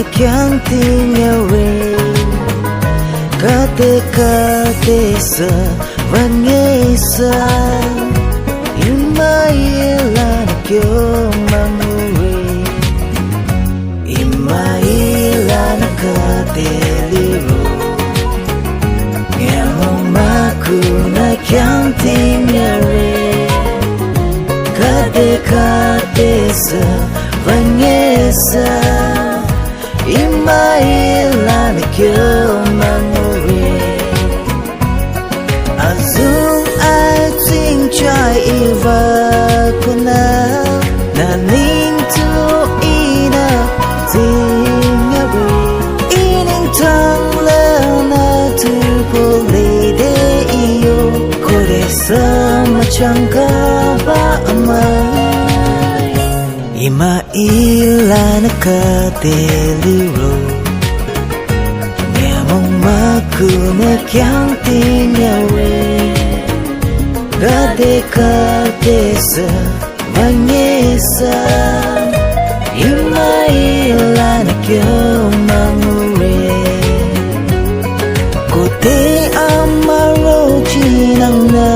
canting away kate sa vanesa imaila kyo mamuri imaila kate liru ngamo makuna canting away kate sa vanesa imaila kyo mamuri azung ating chai iva kuna naning tu ina tingawi ining tang la na tu poli de iyo kore sama changka ba amai imaila nakateliro ngamong makuna counting away kate sa vanesa imaila nakyo mamuri kote amaro chinang na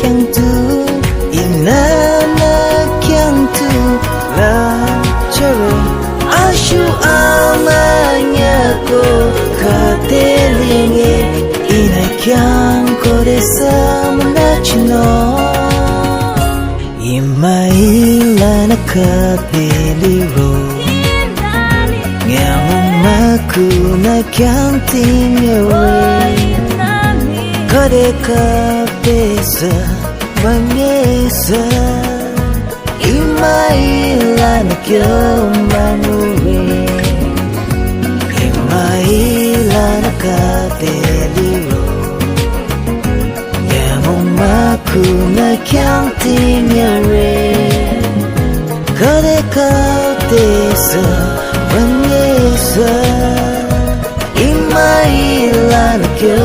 kyang tu ina na kyang tu la charo ashu amanya ko kate linge ina kyang kore sa munachino imaila nakapeliro ngamong makuna counting away kare kapesa vanesa imaila nakyo mamuri imaila nakapeliro ngamong makuna counting away kare kapesa vanesa imaila nakyo